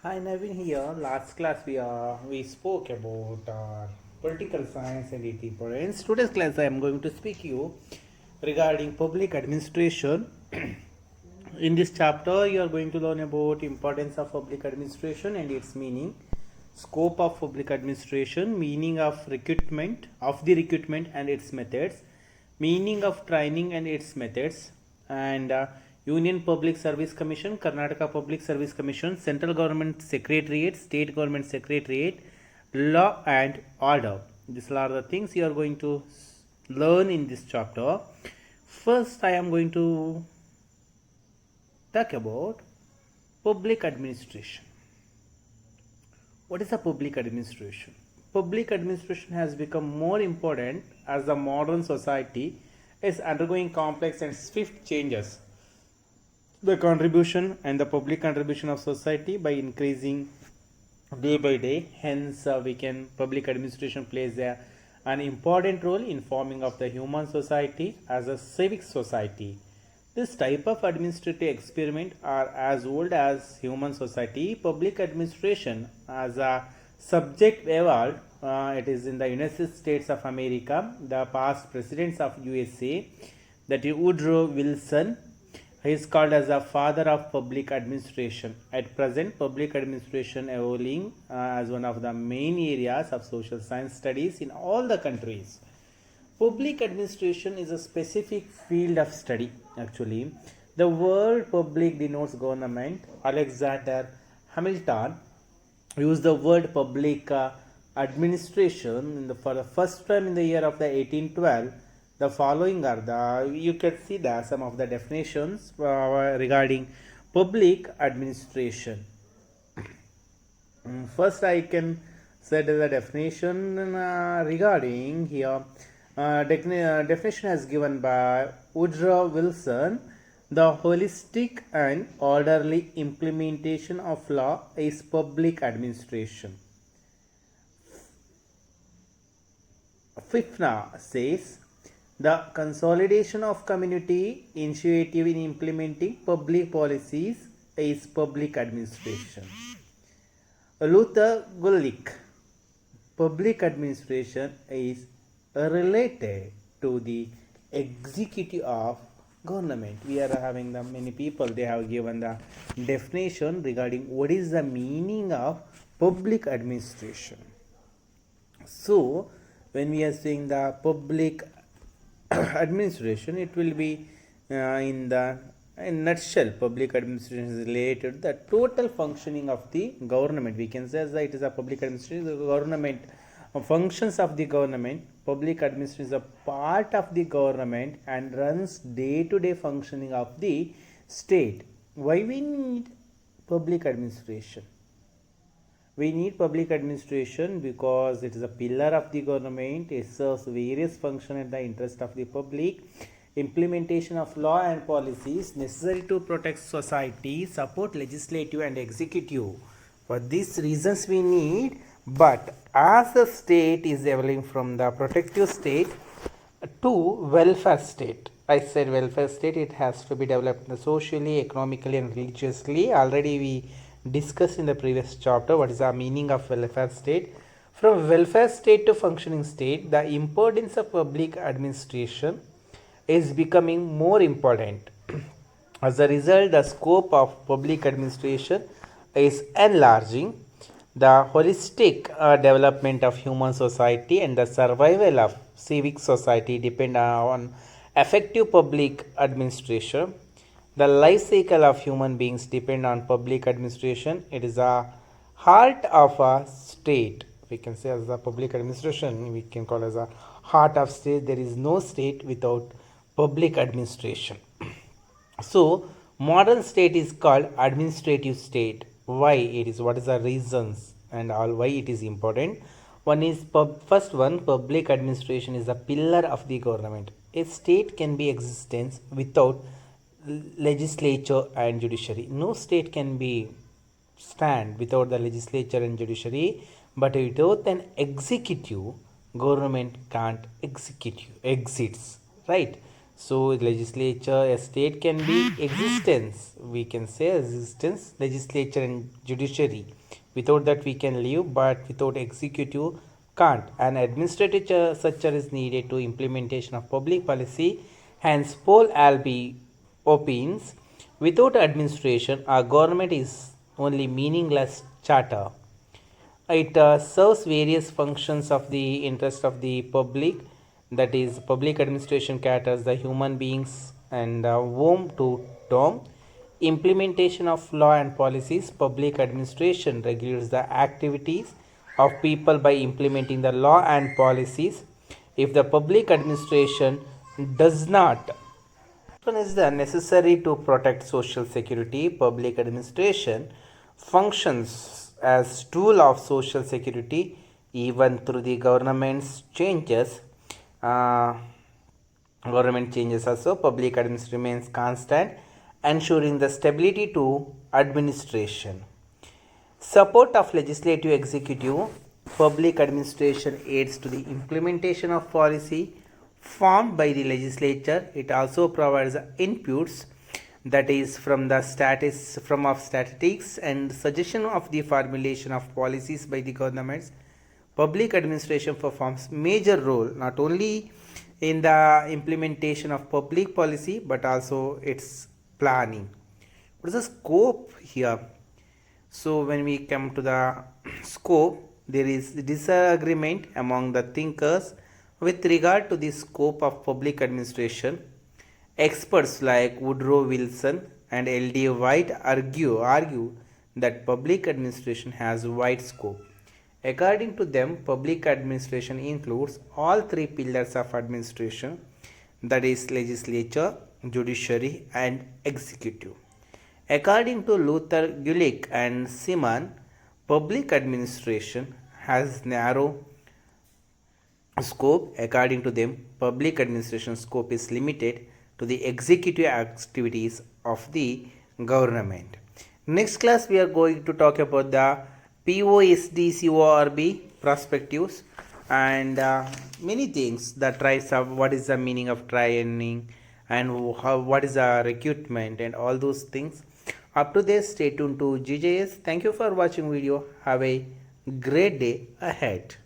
Hi Navin here. Last class we spoke about political science and its importance. Today's class I am going to speak you regarding public administration. In this chapter you are going to learn about importance of public administration and its meaning, scope of public administration, meaning of the recruitment and its methods, meaning of training and its methods, and Union Public Service Commission, Karnataka Public Service Commission, Central Government Secretariat, State Government Secretariat, law and order. These are the things you are going to learn in this chapter. First, I am going to talk about public administration. What is a public administration? Public administration has become more important as the modern society is undergoing complex and swift changes. The contribution and the public contribution of society by increasing day by day. Hence, we can public administration plays an important role in forming of the human society as a civic society. This type of administrative experiment are as old as human society. Public administration as a subject evolved. It is in the United States of America. The past presidents of USA, that Woodrow Wilson, he is called as the father of public administration. At present, public administration evolving as one of the main areas of social science studies in all the countries. Public administration is a specific field of study actually. The word public denotes government. Alexander Hamilton used the word public administration for the first time in the year of the 1812. The following are the, you can see the some of the definitions regarding public administration. First I can say the definition regarding here. Definition as given by Woodrow Wilson. The holistic and orderly implementation of law is public administration. FIFNA says the consolidation of community initiative in implementing public policies is public administration. Luther Gulick, public administration is related to the executive of government. We are having the many people, they have given the definition regarding what is the meaning of public administration. So when we are saying the public administration, it will be in nutshell, public administration is related to the total functioning of the government. We can say that it is a public administration, the government functions of the government. Public administration is a part of the government and runs day-to-day functioning of the state. Why we need public administration? We need public administration because it is a pillar of the government. It serves various functions in the interest of the public. Implementation of law and policies necessary to protect society, support legislative and executive. For these reasons we need. But as the state is evolving from the protective state to welfare state, I said welfare state, it has to be developed socially, economically and religiously. Already we discussed in the previous chapter what is the meaning of welfare state. From welfare state to functioning state, the importance of public administration is becoming more important. As a result, the scope of public administration is enlarging. The holistic development of human society and the survival of civic society depend on effective public administration. The life cycle of human beings depend on public administration. It is a heart of a state. We can say as a public administration, we can call as a heart of state. There is no state without public administration. So modern state is called administrative state. Why it is, what is the reasons and all why it is important? One is first one, public administration is a pillar of the government. A state can be existence without legislature and judiciary. No state can be stand without the legislature and judiciary, but without an executive, government can't execute exists, right? So legislature, a state can be existence. We can say existence, legislature and judiciary. Without that we can live, but without executive can't. An administrative structure is needed to implementation of public policy. Hence, Paul Albi opines, without administration, our government is only meaningless charter. It serves various functions of the interest of the public, that is, public administration caters the human beings and womb to dom. Implementation of law and policies, public administration regulates the activities of people by implementing the law and policies. If the public administration does not, one is the necessary to protect social security. Public administration functions as tool of social security even through the government's changes. Uh, Government changes also. Public administration remains constant, ensuring the stability to administration. Support of legislative executive, public administration aids to the implementation of policy formed by the legislature. It also provides inputs, that is from the statistics and suggestion of the formulation of policies by the governments. Public administration performs major role not only in the implementation of public policy but also its planning. What is the scope here? So when we come to the scope, there is disagreement among the thinkers with regard to the scope of public administration. Experts like Woodrow Wilson and L.D. White argue that public administration has wide scope. According to them, public administration includes all three pillars of administration, that is, legislature, judiciary, and executive. According to Luther Gulick and Simon, public administration has narrow scope. According to them, public administration scope is limited to the executive activities of the government. Next class we are going to talk about the POSD perspectives and many things. The tries of what is the meaning of training and what is the recruitment and all those things. Up to this, stay tuned to GJS. Thank you for watching video. Have a great day ahead.